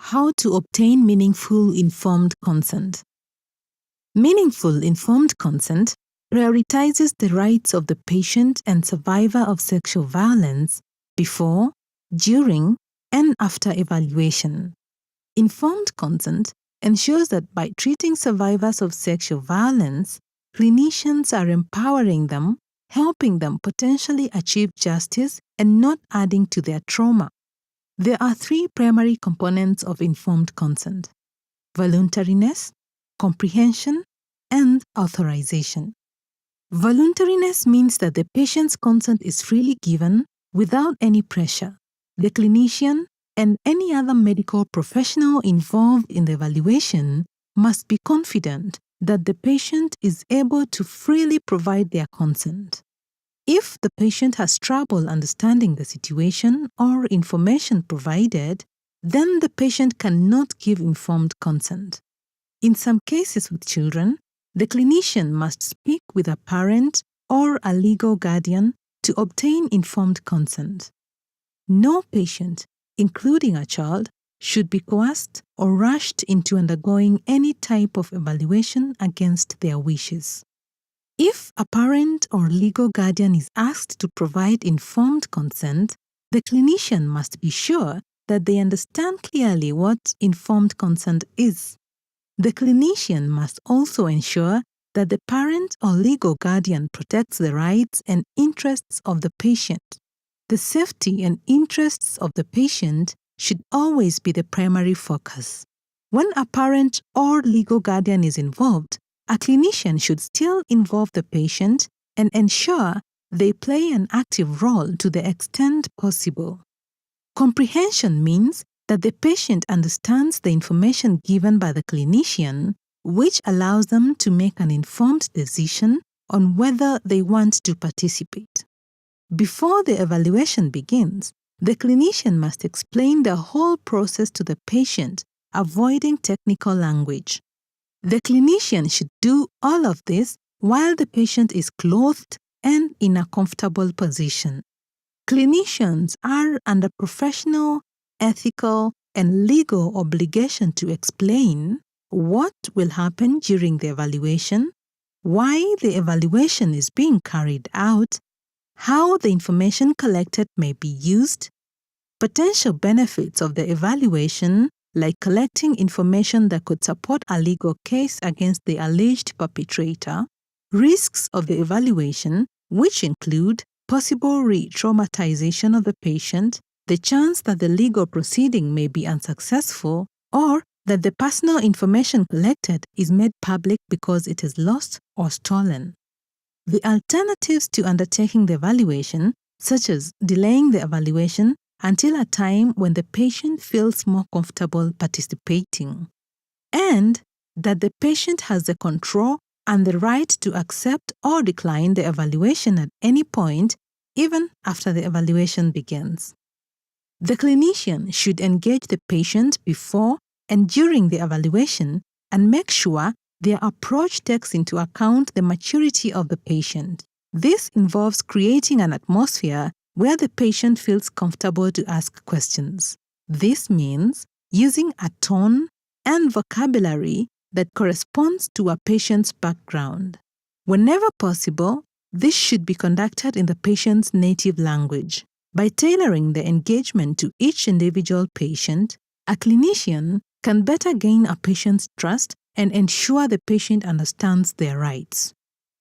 How to obtain meaningful informed consent. Meaningful informed consent prioritizes the rights of the patient and survivor of sexual violence before, during, and after evaluation. Informed consent ensures that by treating survivors of sexual violence, clinicians are empowering them, helping them potentially achieve justice and not adding to their trauma. There are three primary components of informed consent: voluntariness, comprehension, and authorization. Voluntariness means that the patient's consent is freely given without any pressure. The clinician and any other medical professional involved in the evaluation must be confident that the patient is able to freely provide their consent. If the patient has trouble understanding the situation or information provided, then the patient cannot give informed consent. In some cases with children, the clinician must speak with a parent or a legal guardian to obtain informed consent. No patient, including a child, should be coerced or rushed into undergoing any type of evaluation against their wishes. If a parent or legal guardian is asked to provide informed consent, the clinician must be sure that they understand clearly what informed consent is. The clinician must also ensure that the parent or legal guardian protects the rights and interests of the patient. The safety and interests of the patient should always be the primary focus. When a parent or legal guardian is involved, a clinician should still involve the patient and ensure they play an active role to the extent possible. Comprehension means that the patient understands the information given by the clinician, which allows them to make an informed decision on whether they want to participate. Before the evaluation begins, the clinician must explain the whole process to the patient, avoiding technical language. The clinician should do all of this while the patient is clothed and in a comfortable position. Clinicians are under professional, ethical, and legal obligation to explain what will happen during the evaluation, why the evaluation is being carried out, how the information collected may be used, potential benefits of the evaluation, like collecting information that could support a legal case against the alleged perpetrator, risks of the evaluation, which include possible re-traumatization of the patient, the chance that the legal proceeding may be unsuccessful, or that the personal information collected is made public because it is lost or stolen. The alternatives to undertaking the evaluation, such as delaying the evaluation until a time when the patient feels more comfortable participating, and that the patient has the control and the right to accept or decline the evaluation at any point, even after the evaluation begins. The clinician should engage the patient before and during the evaluation and make sure their approach takes into account the maturity of the patient. This involves creating an atmosphere where the patient feels comfortable to ask questions. This means using a tone and vocabulary that corresponds to a patient's background. Whenever possible, this should be conducted in the patient's native language. By tailoring the engagement to each individual patient, a clinician can better gain a patient's trust and ensure the patient understands their rights.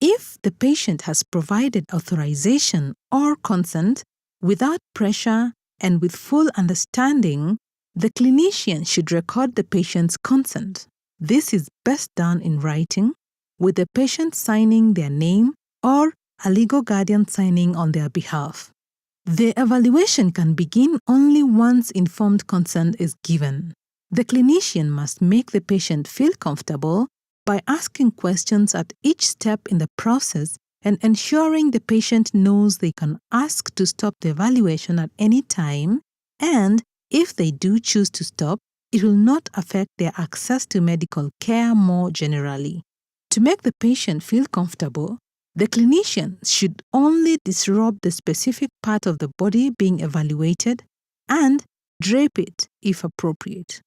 If the patient has provided authorization or consent without pressure and with full understanding, the clinician should record the patient's consent. This is best done in writing, with the patient signing their name or a legal guardian signing on their behalf. The evaluation can begin only once informed consent is given. The clinician must make the patient feel comfortable by asking questions at each step in the process and ensuring the patient knows they can ask to stop the evaluation at any time, and if they do choose to stop, it will not affect their access to medical care more generally. To make the patient feel comfortable, the clinician should only disrobe the specific part of the body being evaluated and drape it if appropriate.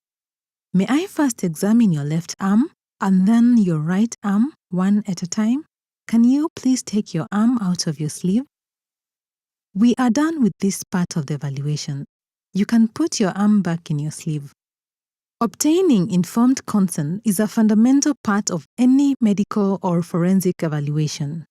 May I first examine your left arm and then your right arm, one at a time? Can you please take your arm out of your sleeve? We are done with this part of the evaluation. You can put your arm back in your sleeve. Obtaining informed consent is a fundamental part of any medical or forensic evaluation.